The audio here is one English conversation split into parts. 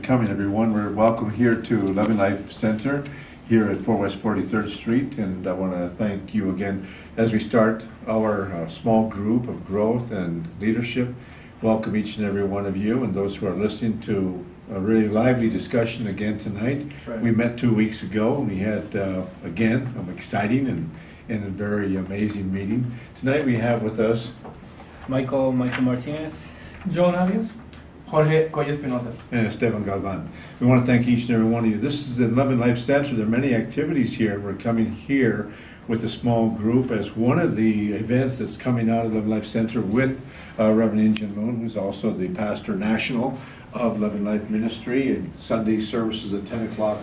Coming, everyone. We're welcome here to Loving Life Center here at 4 West 43rd Street, and I want to thank you again as we start our small group of growth and leadership. Welcome each and every one of you and those who are listening to a really lively discussion again tonight. Right. We met 2 weeks ago and we had again an exciting and a very amazing meeting. Tonight we have with us Michael Martinez, John Arias, Jorge Coyo Espinosa, and Esteban Galvan. We want to thank each and every one of you. This is in Loving Life Center. There are many activities here, and we're coming here with a small group as one of the events that's coming out of Loving Life Center with Reverend Injun Moon, who's also the pastor national of Loving Life Ministry, and Sunday services at 10 o'clock.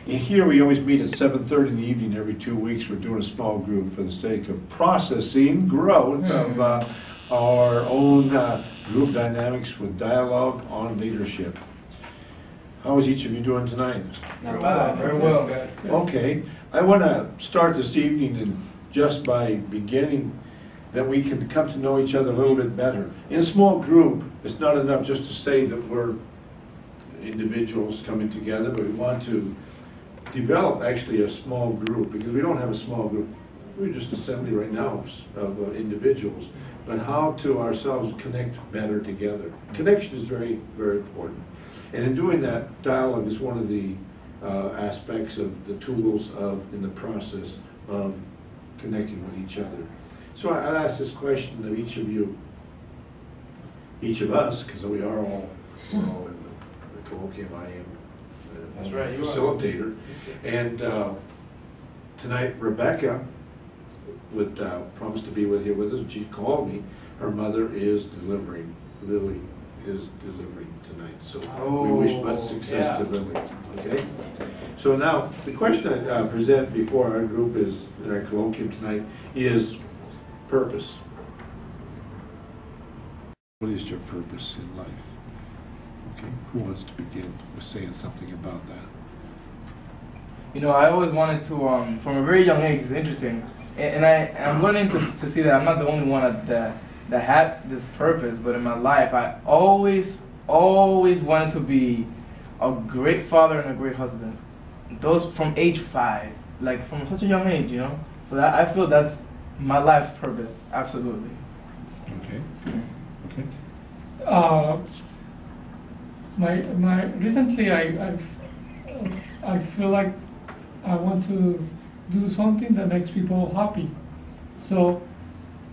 And here we always meet at 7:30 in the evening every 2 weeks. We're doing a small group for the sake of processing growth of our own group dynamics with dialogue on leadership. How is each of you doing tonight? Not bad, very well. Okay, I want to start this evening and just by beginning that we can come to know each other a little bit better. In a small group, it's not enough just to say that we're individuals coming together, but we want to develop actually a small group, because we don't have a small group. We're just assembly right now of individuals, but how to ourselves connect better together. Connection is very, very important. And in doing that, dialogue is one of the aspects of the tools in the process of connecting with each other. So I'll ask this question of each of you, each of us, because we're all in the colloquium. I am That's right, facilitator. And tonight, Rebecca would promise to be here with us, and she called me. Her mother is delivering. Lily is delivering tonight, so we wish much success to Lily. Okay. So now the question I present before our group is in our colloquium tonight is purpose. What is your purpose in life? Okay. Who wants to begin with saying something about that? You know, I always wanted to, from a very young age, it's interesting. And I'm learning to see that I'm not the only one that had this purpose, but in my life, I always wanted to be a great father and a great husband. Those from age 5, like from such a young age, you know? So that, I feel that's my life's purpose, absolutely. Okay. Okay. Recently I feel like I want to do something that makes people happy. So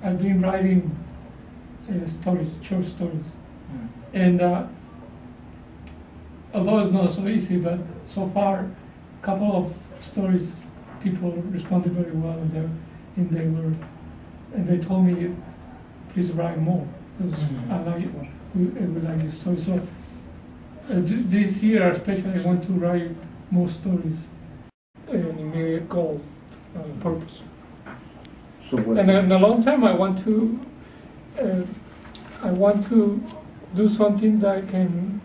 I've been writing stories, short stories. And although it's not so easy, but so far a couple of stories people responded very well, and they told me, please write more, because we like your story. So this year especially I want to write more stories. And my goal, purpose. So and in a long time, I want to do something that can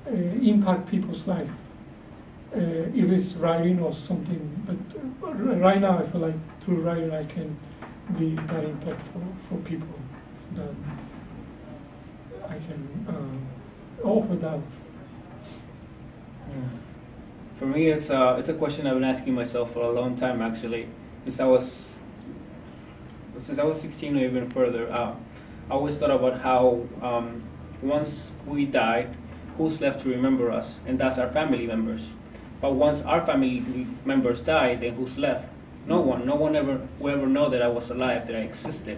impact people's life. If it's writing or something, but right now I feel like through writing I can be that impact for people, that I can offer that. For me, it's a question I've been asking myself for a long time, actually. Since I was 16 or even further, I always thought about how once we died, who's left to remember us, and that's our family members. But once our family members died, then who's left? No one. No one will ever know that I was alive, that I existed,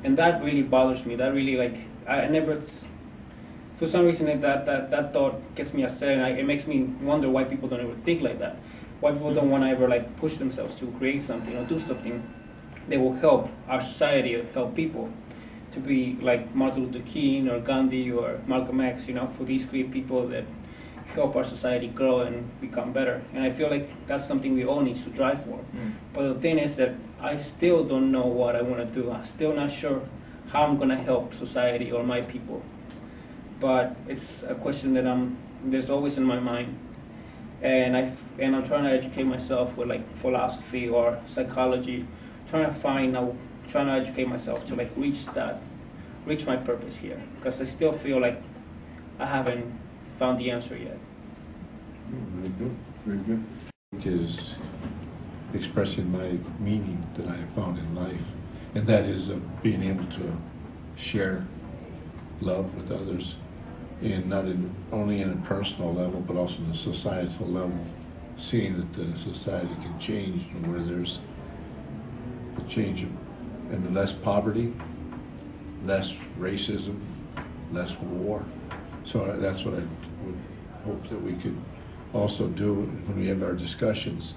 and that really bothers me. That really, I never. For some reason, that thought gets me upset, and it makes me wonder why people don't ever think like that. Why people don't want to ever push themselves to create something or do something that will help our society or help people to be like Martin Luther King or Gandhi or Malcolm X, for these great people that help our society grow and become better. And I feel like that's something we all need to drive for. But the thing is that I still don't know what I want to do. I'm still not sure how I'm going to help society or my people. But it's a question that there's always in my mind, and I'm trying to educate myself with philosophy or psychology, trying to educate myself to reach my purpose here, because I still feel like I haven't found the answer yet. Very good, very good. Is expressing my meaning that I have found in life, and that is being able to share love with others, and not only in a personal level, but also in a societal level, seeing that the society can change, and where there's a change and less poverty, less racism, less war. So that's what I would hope that we could also do when we have our discussions,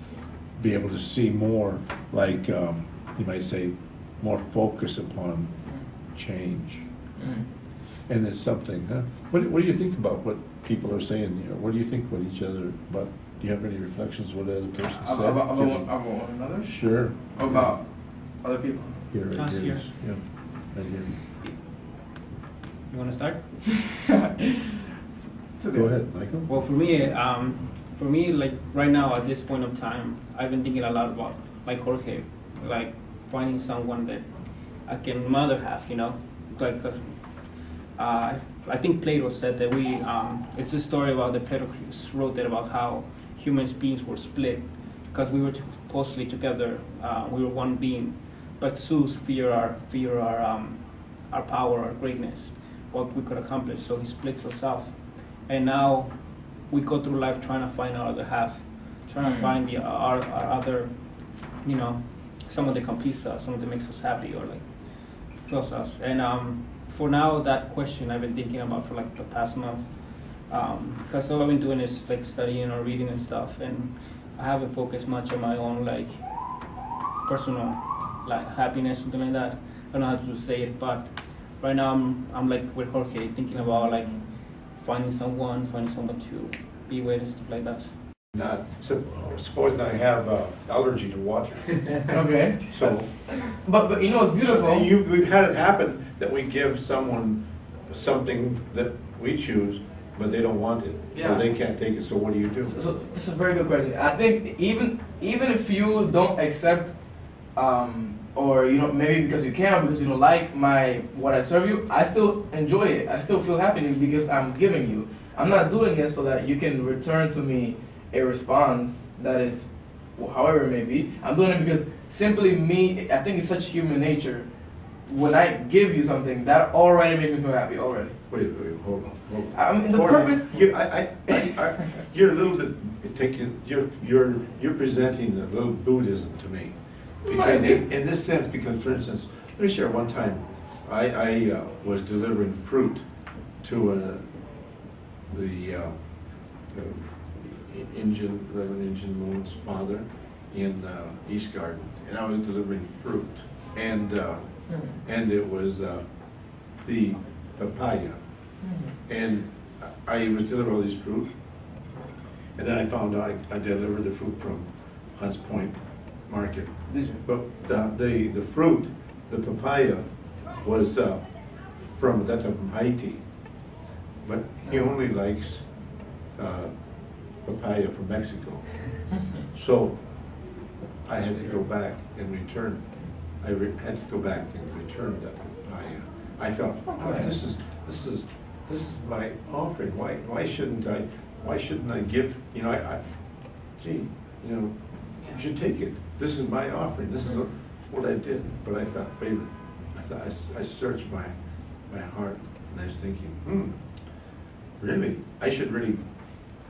be able to see more, like you might say, more focus upon change. And it's something, huh? What do you think about what people are saying? You know, what do you think what each other, about, do you have any reflections what the other person said? About one another? Sure. About other people? Here, right Us here. here. Yeah, right here. You want to start? Go ahead, Michael. Well, for me, like right now at this point of time, I've been thinking a lot about like Jorge, like finding someone that I can mother have, you know, like because I think Plato said that it's a story about the Plato wrote that about how human beings were split because we were supposedly together, we were one being, but Zeus fear our power, our greatness, what we could accomplish, so he splits us off. And now we go through life trying to find our other half, trying to find our other, you know, someone that completes us, someone that makes us happy or like fulfills us. And for now, that question I've been thinking about for like the past month, because all I've been doing is like studying or reading and stuff, and I haven't focused much on my own like personal like happiness, something like that. I don't know how to say it, but right now I'm like with Jorge, thinking about like finding someone to be with and stuff like that. Not, supposing I have allergy to water. Okay. So, But you know what's beautiful? we've had it happen that we give someone something that we choose, but they don't want it. Yeah. Or they can't take it, so what do you do? So that's a very good question. I think even if you don't accept, or you know maybe because you can't, because you don't like what I serve you, I still enjoy it. I still feel happiness because I'm giving you. I'm not doing it so that you can return to me a response that is however it may be. I'm doing it because simply me. I think it's such human nature. When I give you something, that already makes me feel happy already. Wait, hold on. I mean, the Jorge, purpose. you're a little bit taking. You're presenting a little Buddhism to me, because in this sense, because for instance, let me share one time, I was delivering fruit to the Reverend Injun Moon's father in East Garden, and I was delivering fruit, and it was the papaya, and I was delivering all these fruit, and then I found out I delivered the fruit from Hunts Point Market. Did you? But the fruit, the papaya, was from that time from Haiti, but he only likes papaya from Mexico. So I had to go back and return. Had to go back and return that papaya. I felt, oh, this is my offering. Why shouldn't I give? You know, gee, you know, you should take it. This is my offering. This is what I did. But I thought, wait a minute. I searched my heart, and I was thinking, really, I should really.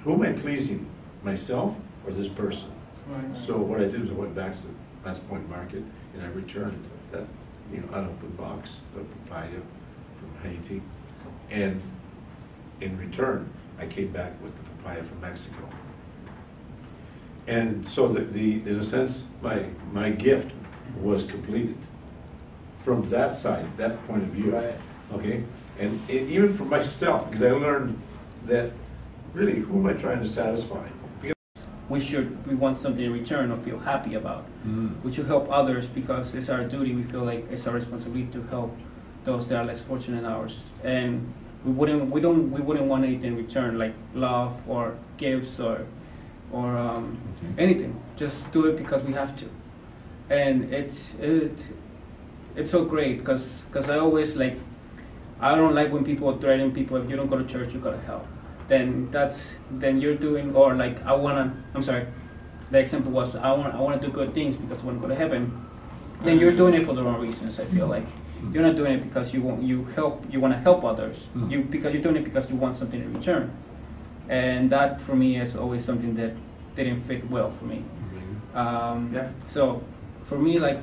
Who am I pleasing? Myself or this person? Right. So what I did is I went back to the Last Point Market and I returned that unopened box of papaya from Haiti, and in return I came back with the papaya from Mexico. And so in a sense my gift was completed from that side, that point of view. Right. Okay, and even for myself, because I learned that. Really, who am I trying to satisfy? Because we want something in return or feel happy about. We should help others because it's our duty. We feel like it's our responsibility to help those that are less fortunate than ours. And we wouldn't want anything in return, like love or gifts or anything. Just do it because we have to. And it's so great because I always like I don't like when people threaten people. If you don't go to church, you go to hell. Then you're doing, or like I'm sorry. The example was I want to do good things because I want to go to heaven. Then you're doing it for the wrong reasons. I feel like you're not doing it because you want to help others. Because you're doing it because you want something in return. And that for me is always something that didn't fit well for me. So for me, like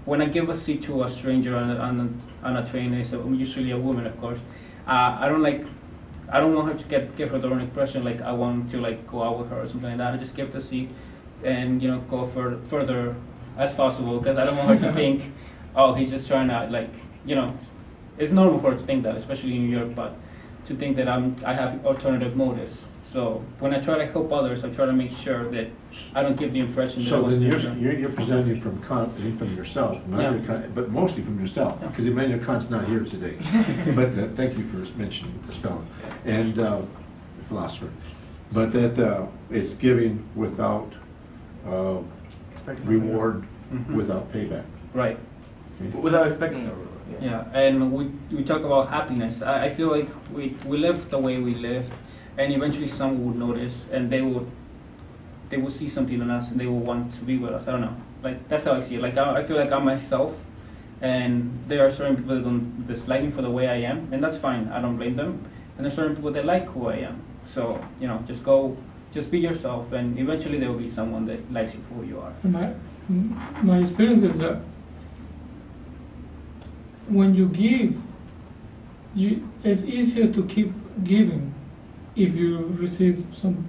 when I give a seat to a stranger on a train, it's usually a woman, of course. I don't want her to give her the wrong impression. Like I want to like go out with her or something like that. I just give the seat, and go further as possible because I don't want her to think, oh, he's just trying to like it's normal for her to think that, especially in New York, but to think that I have alternative motives. So when I try to help others, I try to make sure that I don't give the impression that I So was. then you're presenting from yourself, but mostly from yourself, because Emmanuel Kant's not here today. But thank you for mentioning this fellow and philosopher. But that it's giving without reward, without payback. Right. Okay. Without expecting a reward. Yeah, and we talk about happiness. I feel like we live the way we live, and eventually someone would notice, and they will see something in us, and they will want to be with us. I don't know. Like that's how I see it. Like I feel like I'm myself, and there are certain people that don't dislike me for the way I am, and that's fine. I don't blame them. And there's certain people that like who I am. So just be yourself, and eventually there will be someone that likes you for who you are. My experience is that when you give, it's easier to keep giving if you receive some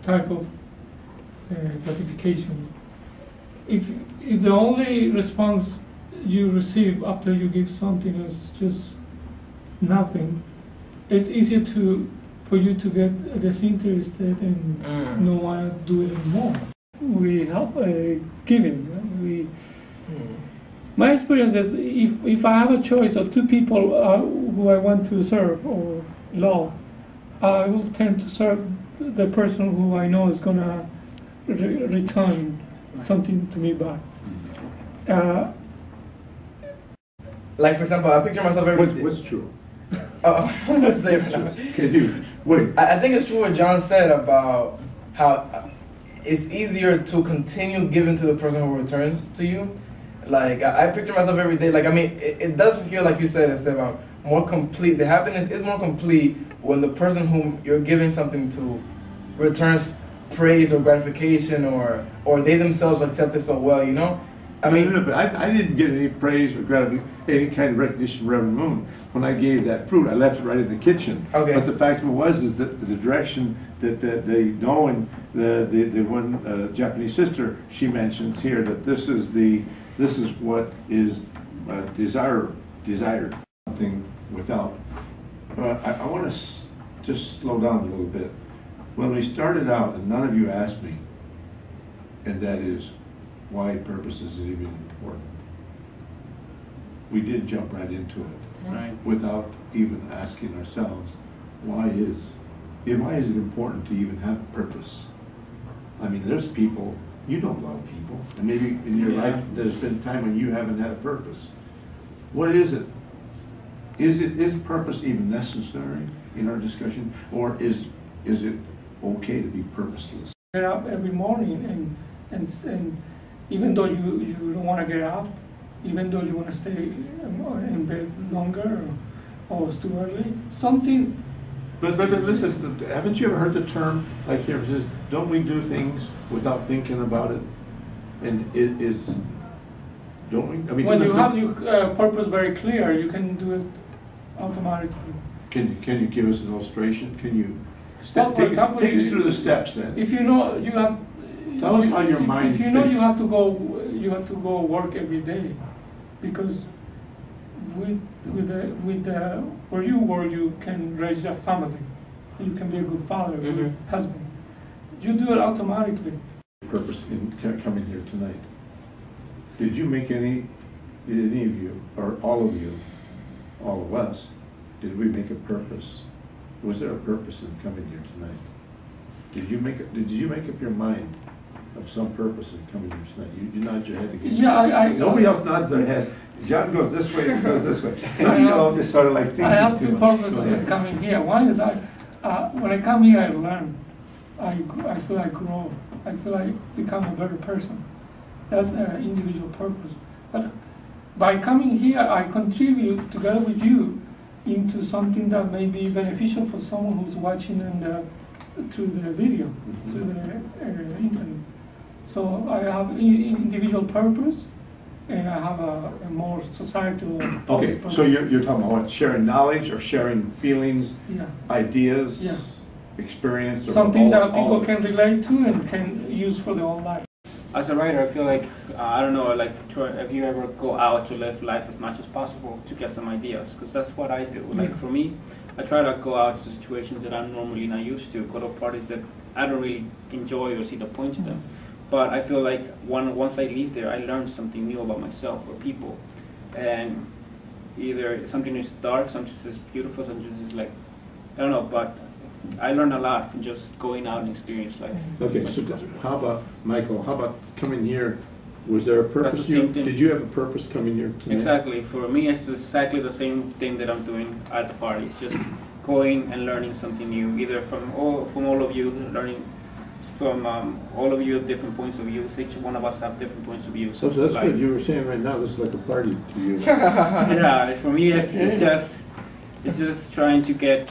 type of gratification. If the only response you receive after you give something is just nothing, it's easier for you to get disinterested and not want to do it anymore. We help giving. My experience is if I have a choice of two people who I want to serve or love, I will tend to serve the person who I know is going to return something to me back. Like for example, I picture myself every day. What's true? Let's say it now. Can you wait? I think it's true what John said about how it's easier to continue giving to the person who returns to you. Like I picture myself every day. Like I mean, it does feel like you said, Esteban, more complete. The happiness is more complete when the person whom you're giving something to returns praise or gratification, or they themselves accept it so well. I mean, but I didn't get any praise or gratification, any kind of recognition from Reverend Moon when I gave that fruit. I left it right in the kitchen. Okay. But the fact of it is that the direction that they know, and the one Japanese sister, she mentions here that this is what is desired. Something without. But I want to just slow down a little bit. When we started out, and none of you asked me, and that is, why purpose is even important. We did jump right into it, Right. without even asking ourselves, why is it important to even have purpose? I mean, there's people, you don't love people, and maybe in your life there's been a time when you haven't had a purpose. What is it? Is purpose even necessary in our discussion, or is it okay to be purposeless? Get up every morning and even though you don't want to get up, even though you want to stay in bed longer or it's too early, something. But listen, haven't you ever heard the term, like here it says, don't we do things without thinking about it? And it is, don't we? I mean, When you have your purpose very clear, you can do it automatically. Can you give us an illustration? Can you Well, for example, take us through the steps then? If you know you have. Tell us how your mind If you know thinks. you have to go work every day, because with the where you work, you can raise a family, you can be a good father, husband. You do it automatically. Purpose in coming here tonight. Did any of you, or all of you, all of us, did we make a purpose? Was there a purpose in coming here tonight? Did you make up your mind of some purpose in coming here tonight? You nod your head again. Yeah, Nobody else nods their head. John goes this way, he goes this way. So you know, just sort of like thinking I have too two much. purposes Go in ahead. coming here. One is when I come here, I learn. I feel I grow. I feel I become a better person. That's an individual purpose. But by coming here, I contribute together with you into something that may be beneficial for someone who's watching through the video, through the internet. So I have individual purpose, and I have a more societal. Okay, purpose. so you're talking about what, sharing knowledge or sharing feelings, Yeah. ideas, Yeah. experience? Or Something all- that all people of it? can relate to and can use for their own life. As a writer, I feel like, I don't know, like if you ever go out to live life as much as possible to get some ideas, because that's what I do. Like for me, I try to go out to situations that I'm normally not used to, go to parties that I don't really enjoy or see the point to them. But I feel like once I leave there, I learn something new about myself or people. And either something is dark, something is beautiful, something is like, I don't know, but I learn a lot from just going out and experience life. Okay, so how about, Michael, how about coming here? Was there a purpose? That's the same thing. Did you have a purpose coming here tonight? Exactly. For me, it's exactly the same thing that I'm doing at the parties. Just going and learning something new, either from all of you, learning from all of you different points of view. Each one of us have different points of view. So that's what you were saying right now, this is like a party to you. Yeah, for me, it's just trying to get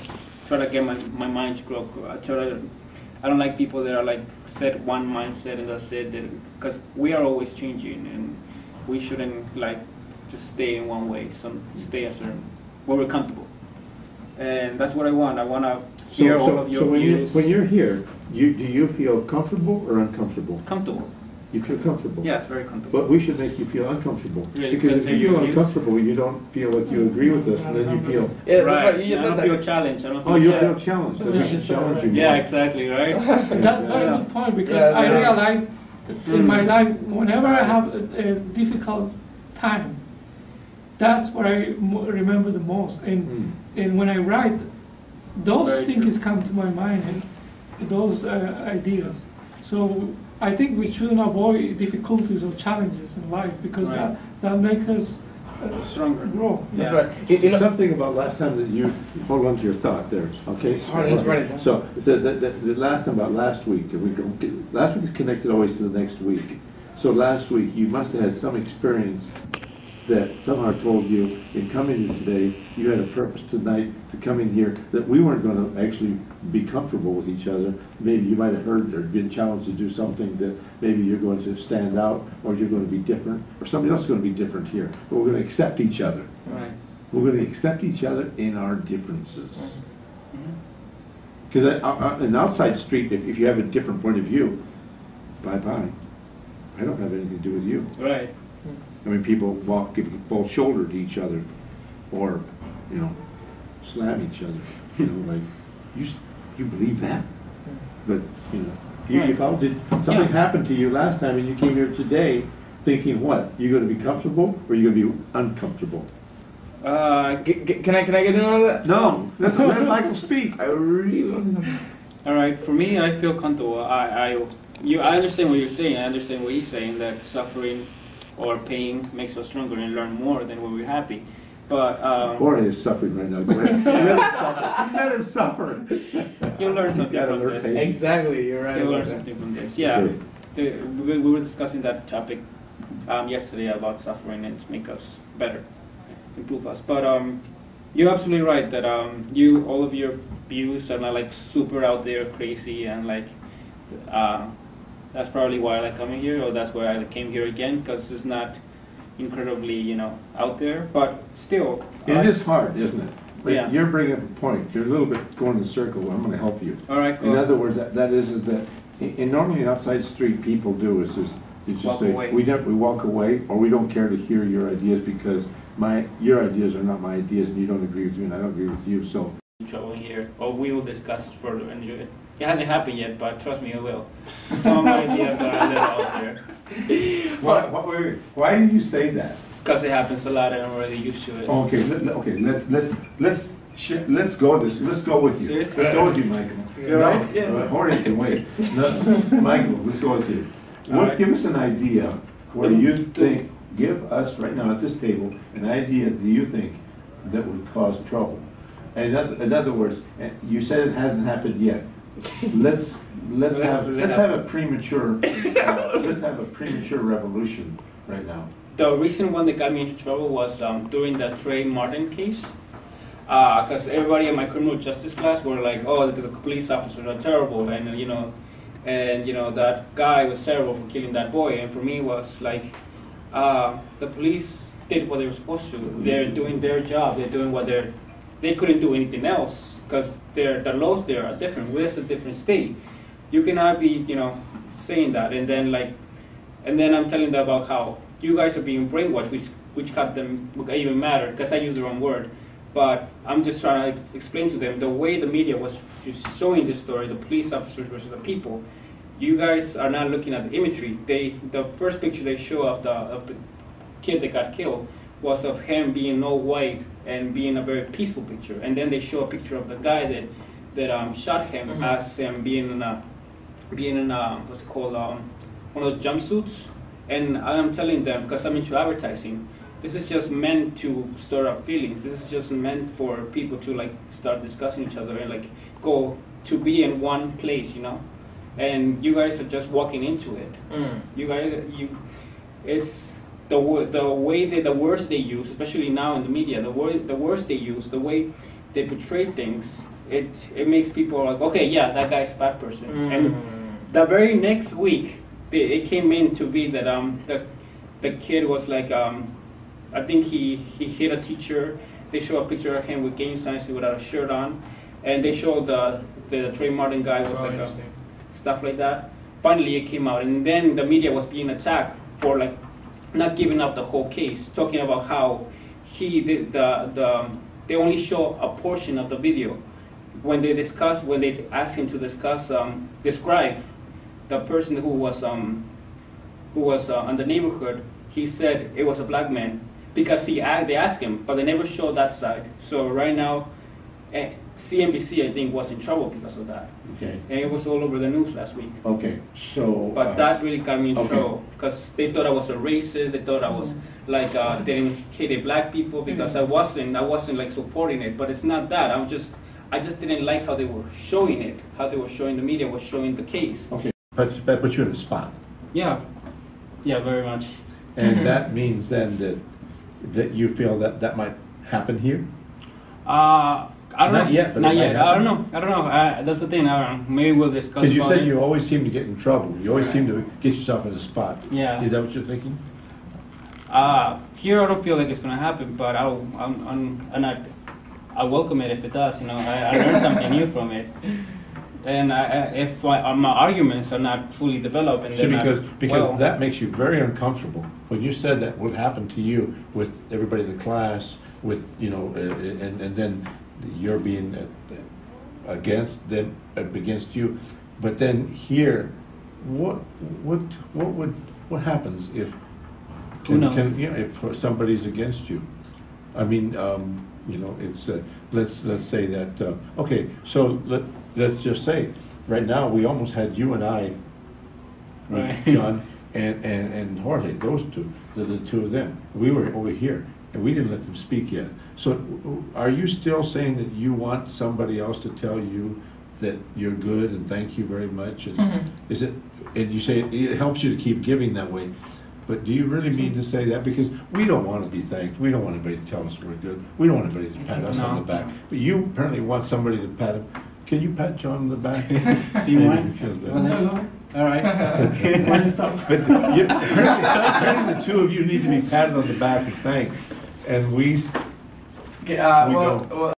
my mind to grow. I don't like people that are like set one mindset and that's it. Because we are always changing, and we shouldn't like just stay in one way. Stay a certain where we're comfortable, and that's what I want. I want to hear all of your views. When you're here, do you feel comfortable or uncomfortable? Comfortable. You feel comfortable? Yes, very comfortable. But we should make you feel uncomfortable. Really? Because if you Because feel you- uncomfortable, you don't feel like you agree with us, and then you feel, Yeah, Right. that's right. You just I said don't feel that. challenged. I don't feel oh, you Yeah. feel challenged, then we Yeah, should that's right. challenge you more. Yeah, exactly, right? That's a very Yeah. good point, because Yeah, I yeah. realized in my life, whenever I have a difficult time, that's what I remember the most. And when I write, those Very things true. come to my mind, and those ideas. So I think we shouldn't avoid difficulties or challenges in life, because Right. that makes us Stronger. grow. That's Yeah. right. You know, Something about last time that you, hold on to your thought there, okay? All right, let's write it down. So, the last time about last week, last week is connected always to the next week. So last week, you must have had some experience that somehow told you, in coming here today, you had a purpose tonight to come in here, that we weren't gonna actually be comfortable with each other. Maybe you might have heard or been challenged to do something that maybe you're going to stand out, or you're gonna be different, or somebody else is gonna be different here. But we're gonna accept each other. Right. We're going to accept each other in our differences. Mhm. Because an outside street, if you have a different point of view, bye-bye. I don't have anything to do with you. Right. I mean, people give both shoulder to each other, or, you know, slam each other. You know, like, you believe that? But, you know, did something Yeah. happen to you last time and you came here today thinking what? You're going to be comfortable or you're going to be uncomfortable? can I get in on that? No, let Michael speak. I really want to. All right. For me, I feel comfortable. I understand what you're saying. I understand what he's saying, that suffering or pain makes us stronger and learn more than when we're happy. But Jorge is suffering right now. Go ahead. Let him suffer. you'll learn He's something got from alert this. face. Exactly, you're right. You'll learn about that. something from this. Yeah. Okay. We were discussing that topic yesterday about suffering and to make us better, improve us. But you're absolutely right that all of your views are not like super out there, crazy, and like that's probably why I like coming here, or that's why I came here again, because it's not incredibly out there, but still. It is hard, isn't it? But Yeah. you're bringing up a point. You're a little bit going in a circle. I'm going to help you. All right. Cool. In other words, that is that normally an outside street people do is you just Walk say away. we walk away, or we don't care to hear your ideas because your ideas are not my ideas, and you don't agree with me, and I don't agree with you. So Trouble here, or we will discuss further. And it hasn't happened yet, but trust me, it will. Some ideas are a little out there. why did you say that? Because it happens a lot, and I'm already used to it. Okay, let's go with this. Let's go with you. Seriously? Let's go with you, Michael. You're right, yeah. Jorge can wait. No, Michael, let's go with you. All right. Give us an idea where you think give us right now at this table an idea that you think that would cause trouble. And in other words, you said it hasn't happened yet. Let's have a premature revolution right now. The recent one that got me into trouble was during the Trey Martin case. Because everybody in my criminal justice class were like, oh, the police officers are terrible, and you know, that guy was terrible for killing that boy. And for me, it was like, the police did what they were supposed to. They're doing their job. They're doing what they couldn't do anything else because the laws there are different. We're just a different state. You cannot be, saying that, and then I'm telling them about how you guys are being brainwashed, which cut them even matter because I used the wrong word. But I'm just trying to explain to them the way the media was showing this story, the police officers versus the people. You guys are not looking at the imagery. The first picture they show of the kid that got killed was of him being all white and being a very peaceful picture. And then they show a picture of the guy that shot him as him being in what's it called, one of those jumpsuits. And I'm telling them, because I'm into advertising, this is just meant to stir up feelings. This is just meant for people to start discussing each other and go to be in one place, And you guys are just walking into it. It's the way the words they use, especially now in the media, the words they use, the way they portray things. It makes people like, okay, yeah, that guy's a bad person. And the very next week, it came in to be that the kid was like. I think he hit a teacher. They show a picture of him with gang signs without a shirt on, and they show the Trey Martin guy was stuff like that. Finally, it came out, and then the media was being attacked for not giving up the whole case, talking about how he did they only show a portion of the video. When they asked him to describe the person who was on the neighborhood, he said it was a black man. Because they asked him, but they never showed that side. So right now, CNBC, I think, was in trouble because of that. Okay. And it was all over the news last week. Okay, so... But that really got me in trouble, because they thought I was a racist, they thought I was, didn't hate black people, because I wasn't supporting it, but it's not that. I just didn't like how they were showing it, how they were showing, the media was showing the case. Okay, but that puts you in a spot. Yeah, very much. And that means then that you feel that might happen here? I don't know. Not yet, but not it yet. might happen. I don't know. That's the thing. I don't know. Maybe we'll discuss. Because you said it. you always seem to get in trouble. You always seem to get yourself in a spot. Yeah. Is that what you're thinking? Here I don't feel like it's gonna happen, but I welcome it if it does. I learned something new from it. And if my arguments are not fully developed, and because that makes you very uncomfortable. When you said that would happen to you with everybody in the class, with and then you're being against them, against you, but then here, what happens if who knows? If somebody's against you? I mean, it's let's say that okay, so let's just say right now we almost had you and I, right. John and Jorge, those two, the two of them. We were over here and we didn't let them speak yet. So are you still saying that you want somebody else to tell you that you're good and thank you very much? And is it? And you say it helps you to keep giving that way. But do you really mean to say that? Because we don't want to be thanked. We don't want anybody to tell us we're good. We don't want anybody to pat us on the back. But you apparently want somebody to pat him. Can you pat John on the back? Do you mind? All right. Why you stop? But apparently the two of you need to be patted on the back and thanked. And we well,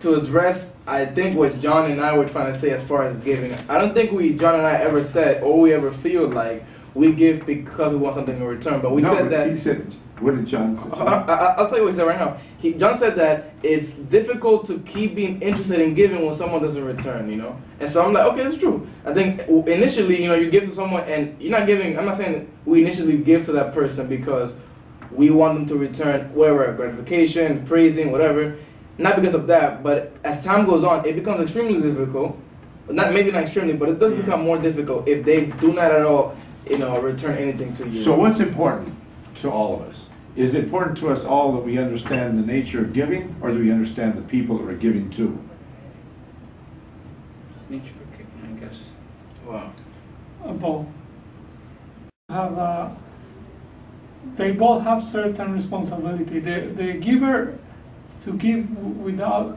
to address, I think what John and I were trying to say as far as giving, I don't think John and I ever said, or we ever feel like we give because we want something in return. But we said that. He said, what did John say? I'll tell you what he said right now. John said that it's difficult to keep being interested in giving when someone doesn't return, And so I'm like, okay, that's true. I think initially, you give to someone and you're not giving, I'm not saying we initially give to that person because we want them to return whatever, gratification, praising, whatever. Not because of that, but as time goes on, it becomes extremely difficult. Maybe not extremely, but it does become more difficult if they do not at all, return anything to you. So what's important? to all of us? Is it important to us all that we understand the nature of giving, or do we understand the people that we're giving to? Nature, okay, I guess. Wow. Both have they both have certain responsibility. The giver to give without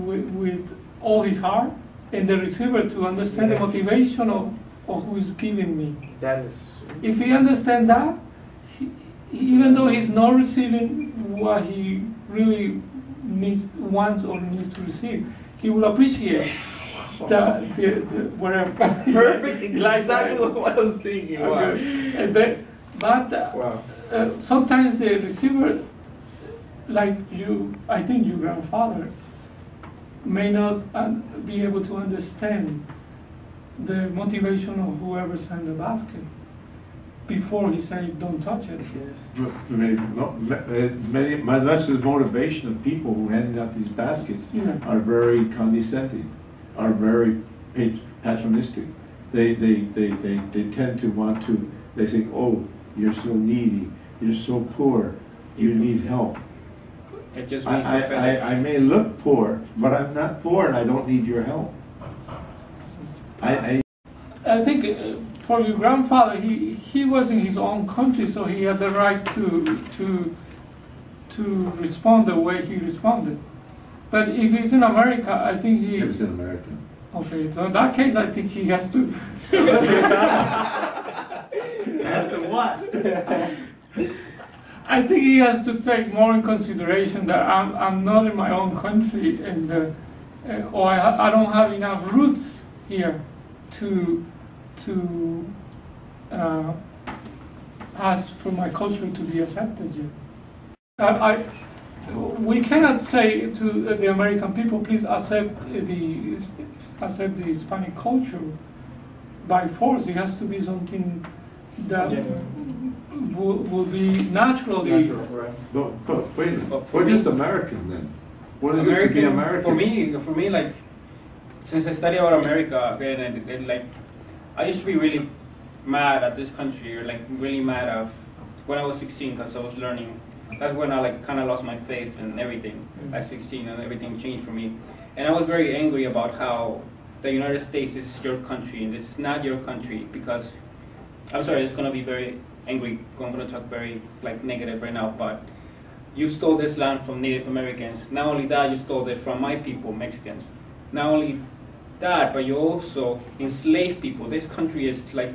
with all his heart, and the receiver to understand Yes. the motivation of who is giving me. That is. If he understands that, even though he's not receiving what he really wants or needs to receive, he will appreciate the whatever. Perfect. Like Exactly that. what I was thinking. Wow. Okay. And but Wow. sometimes the receiver, like you, I think your grandfather, may not be able to understand the motivation of whoever sent the basket before he said, "Don't touch it." Yes. Much of the motivation of people who handing out these baskets Yeah. are very condescending, are very patronistic. They tend to want to, they think, oh, you're so needy, you're so poor, you need help. It just means prophetic. I may look poor, but I'm not poor and I don't need your help. I think for your grandfather, he was in his own country, so he had the right to respond the way he responded. But if he's in America, I think He was in America. Okay, so in that case, I think he has to. After what? I think he has to take more in consideration that I'm not in my own country, and or I don't have enough roots here to ask for my culture to be accepted yet. We cannot say to the American people, please accept the Hispanic culture by force. It has to be something that will be naturally. Natural, right. But wait a minute, But for what is me- American then? What is it to be American? For me, like, since I study about America, okay, and like, I used to be really mad at this country, or like really mad of when I was 16, because I was learning. That's when I like kind of lost my faith in everything at 16, and everything changed for me. And I was very angry about how the United States is your country, and this is not your country, because, I'm sorry, it's going to be very angry, I'm going to talk very like negative right now, but you stole this land from Native Americans. Not only that, you stole it from my people, Mexicans. Not only that, but you also enslaved people. This country is like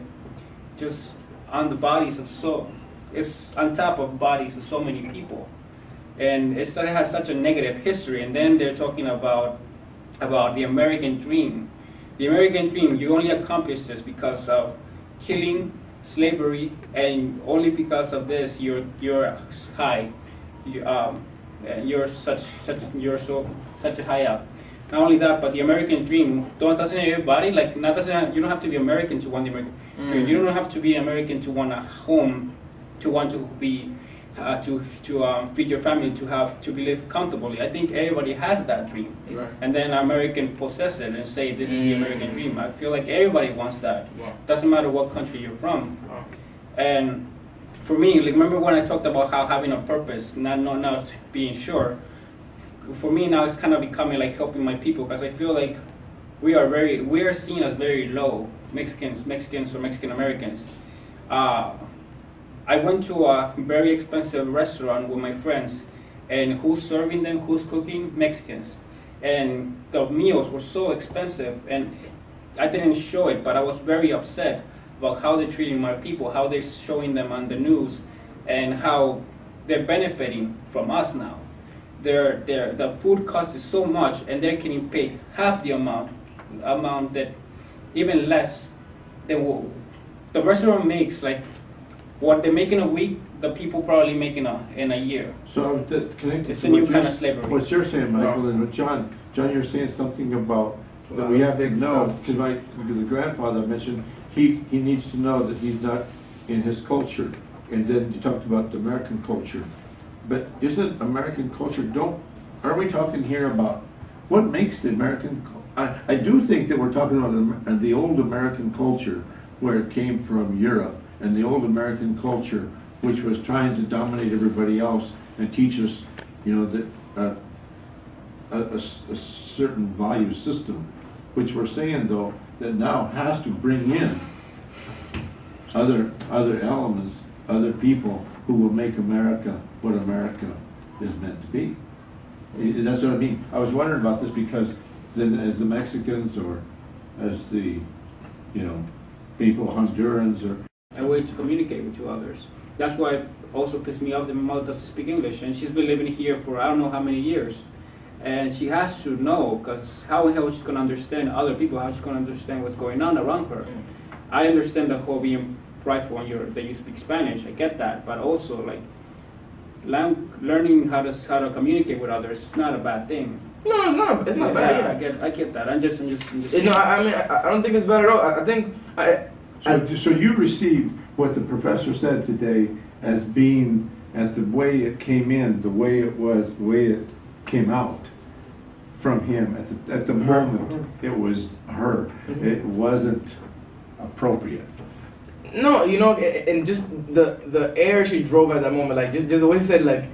just on the bodies of it's on top of bodies of so many people. And it has such a negative history. And then they're talking about the American dream. The American dream, you only accomplish this because of killing, slavery, and only because of this you're high. You're such a high up. Not only that, but the American dream doesn't everybody like you don't have to be American to want the American dream. You don't have to be American to want a home, to want to be to feed your family, to be live comfortably. I think everybody has that dream, Right. and then American possess it and say this is the American dream. I feel like everybody wants that. Wow. Doesn't matter what country you're from. Wow. And for me, like, remember when I talked about how having a purpose, not being sure. For me now, it's kind of becoming like helping my people, because I feel like we are seen as very low, Mexicans or Mexican Americans. I went to a very expensive restaurant with my friends, and who's serving them, who's cooking? Mexicans. And the meals were so expensive, and I didn't show it, but I was very upset about how they're treating my people, how they're showing them on the news, and how they're benefiting from us now. The food cost is so much, and they're getting paid half the amount that, even less than what the restaurant makes. Like what they make in a week, the people probably make in a year. So connected It's to a new what kind you're- of slavery. What you're saying, Michael, and what John, you're saying something about that we have to know, because the grandfather mentioned he needs to know that he's not in his culture, and then you talked about the American culture. But isn't American culture, are we talking here about what makes the American, I do think that we're talking about the old American culture where it came from Europe, and the old American culture, which was trying to dominate everybody else and teach us, you know, that a certain value system, which we're saying though that now has to bring in other elements, other people who will make America what America is meant to be. That's what I mean. I was wondering about this because then, as the Mexicans or as the, you know, people, Hondurans or A way to communicate with two others. That's why it also pissed me off that my mother doesn't speak English, and she's been living here for I don't know how many years. And she has to know, because how the hell she's going to understand other people, how she's going to understand what's going on around her. I understand the whole being prideful when that you speak Spanish, I get that, but also like learning how to communicate with others is not a bad thing. No, it's not. It's not bad. Yeah, I get that. I'm just. You know, I mean, I don't think it's bad at all. I think So you received what the professor said today as being at the way it came in, the way it was, the way it came out from him at the moment. It was her. It wasn't appropriate. No, you know, and just the air she drove at that moment, like just the way she said, like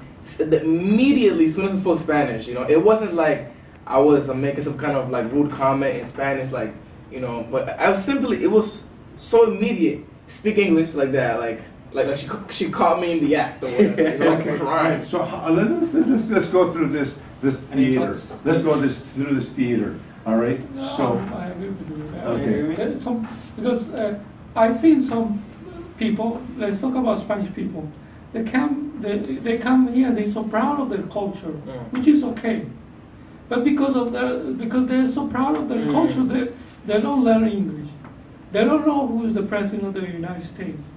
immediately as soon as I spoke Spanish, you know, it wasn't like I was making some kind of like rude comment in Spanish, like, you know, but I was simply, it was so immediate. Speak English like that, like she caught me in the act or whatever, you know, Okay. right. So let's go through this theater. Let's go through this theater. All right. No, So I agree with you. Okay. Because I've seen some people. Let's talk about Spanish people. They come here and they're so proud of their culture, which is okay. But because they're so proud of their culture, they don't learn English. They don't know who is the president of the United States.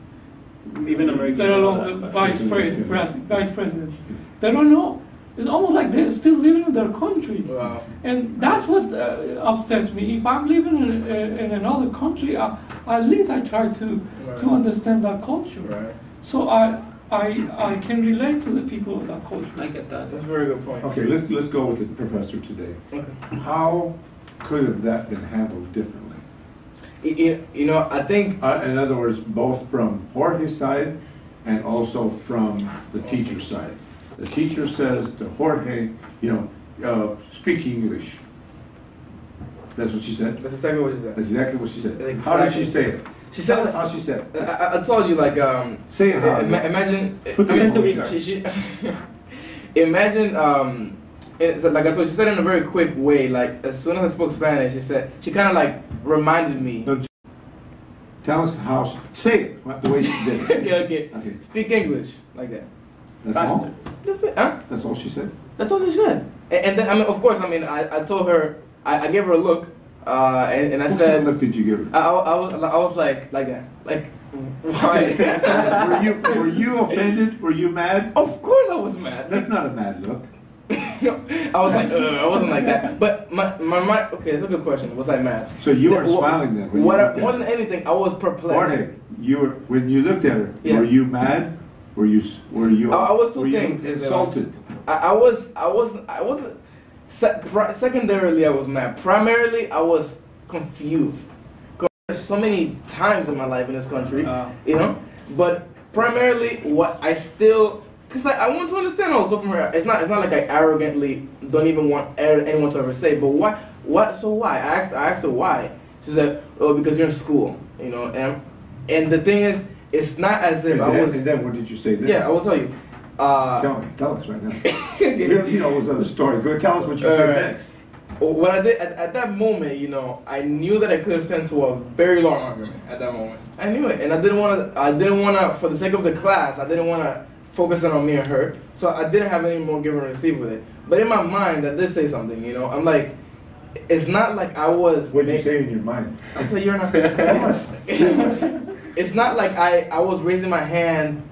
Even American. Let alone the vice president. They don't know. It's almost like they're still living in their country. Wow. And that's what upsets me. If I'm living in another country, at least I try to understand that culture. Right. So I can relate to the people of that culture. I get that. That's a very good point. okay, let's go with the professor today. Okay. How could have that been handled differently? You know, I think. In other words, both from Jorge's side and also from the teacher's side. The teacher says to Jorge, you know, speak English. That's what she said? That's exactly what she said. That's exactly what she said. Exactly. How did she say it? She said Tell us how she said it. I told you, like, Say it how. imagine. Put I the mean, emotion. she imagine. It's like I told you, she said it in a very quick way. Like as soon as I spoke Spanish, she kind of like reminded me. No, tell us how. Say it the way she did it. Okay. Speak English like that. That's all. That's it. Huh? That's all she said. That's all she said. And then, I mean, of course, I mean, I told her, I gave her a look, and I What said, kind of look did you give her? I was like that, like, why? Were you offended? Were you mad? Of course I was mad. That's not a mad look. I was like, I wasn't like that. But my mind, okay, it's a good question. Was I mad? So you were smiling then. When you looked at More her. than anything, I was perplexed. Jorge, when you looked at her, Yeah. were you mad? Were you? I was two were you things. insulted? I wasn't. Secondarily, I was mad. Primarily, I was confused. There's so many times in my life in this country, you know. But primarily, what I still, because I want to understand also from her. It's not like I arrogantly don't even want anyone to ever say. But why? What? So why? I asked her why. She said, "Oh, because you're in school, you know." And the thing is, it's not as if I was. And then what did you say then? Yeah, I will tell you. Tell us right now. You know, it was another story. Go tell us what you did next. What I did at that moment, you know, I knew that I could have turned to a very long argument at that moment. I knew it, and I didn't want to, for the sake of the class, I didn't want to focus on me and her. So I didn't have any more give and receive with it. But in my mind, I did say something, you know. I'm like, it's not like I was. What did you say in your mind? I'll tell you right now. It's not like I was raising my hand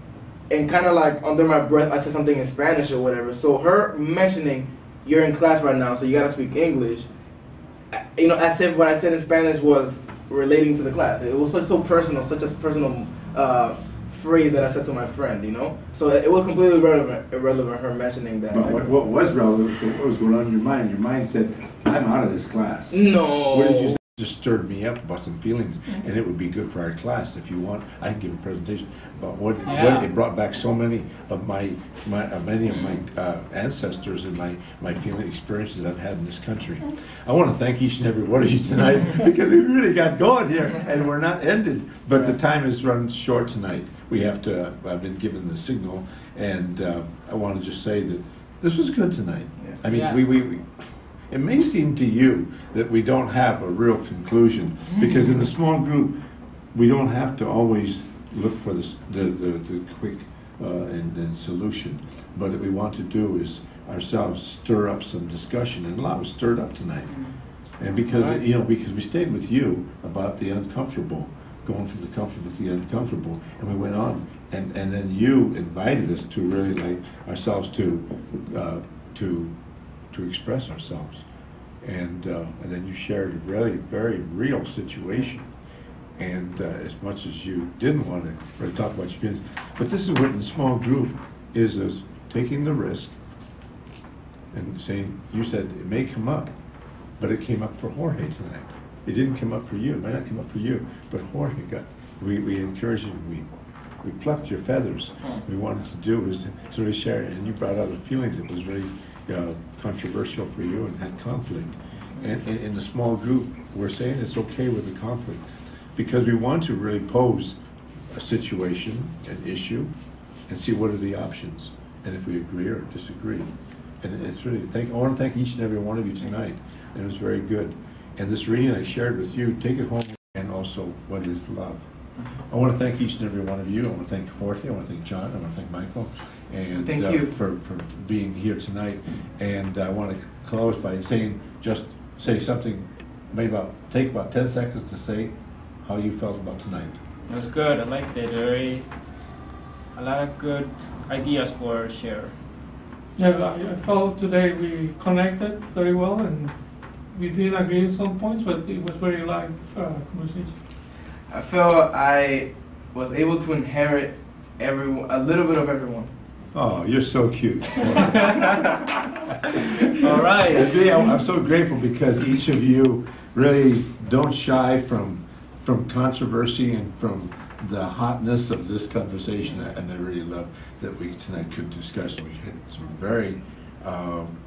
and kind of like under my breath I said something in Spanish or whatever. So her mentioning, you're in class right now, so you gotta speak English, you know, as if what I said in Spanish was relating to the class. It was so personal, such a personal phrase that I said to my friend, you know. So it was completely irrelevant her mentioning that. But what was relevant? What was going on in your mind? Your mind said, "I'm out of this class." No. What did you say? just stirred me up about some feelings, and it would be good for our class. If you want, I can give a presentation about what it brought back so many of my ancestors and my feeling experiences that I've had in this country. I want to thank each and every one of you tonight because we really got going here, and we're not ended. But the time is run short tonight. We have to. I've been given the signal, and I want to just say that this was good tonight. I mean, we it may seem to you that we don't have a real conclusion, because in the small group, we don't have to always look for the quick and solution. But what we want to do is ourselves stir up some discussion, and a lot was stirred up tonight. And because because we stayed with you about the uncomfortable, going from the comfortable to the uncomfortable, and we went on, and then you invited us to really like ourselves to express ourselves, and then you shared a really very real situation, and as much as you didn't want to really talk about your feelings, but this is what in a small group is taking the risk and saying, you said it may come up, but it came up for Jorge tonight. It didn't come up for you. It might not come up for you, but Jorge got. We encouraged you. We plucked your feathers. What we wanted to do was to really share it, and you brought out a feeling that was really controversial for you and had conflict. And in the small group, we're saying it's okay with the conflict because we want to really pose a situation, an issue, and see what are the options, and if we agree or disagree. And it's really, I want to thank each and every one of you tonight, and it was very good. And this reading I shared with you, take it home, and also what is love. I want to thank each and every one of you. I want to thank Jorge, I want to thank John, I want to thank Michael, and thank you for being here tonight. And I want to close by saying, just say something, maybe take about 10 seconds to say how you felt about tonight. It was good. I liked it. A lot of good ideas were shared. Yeah, I felt today we connected very well, and we didn't agree at some points, but it was very live conversation. I felt I was able to inherit a little bit of everyone. Oh, you're so cute. All right. And B, I'm so grateful because each of you really don't shy from controversy and from the hotness of this conversation, and I really love that we tonight could discuss. We had some very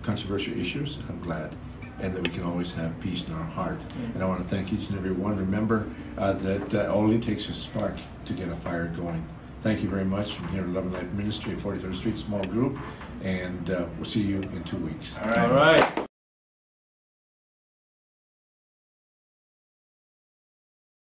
controversial issues. I'm glad, and that we can always have peace in our heart. And I want to thank each and every one. Remember that only takes a spark to get a fire going. Thank you very much from here at Love and Life Ministry at 43rd Street Small Group, and we'll see you in 2 weeks. All right. All right.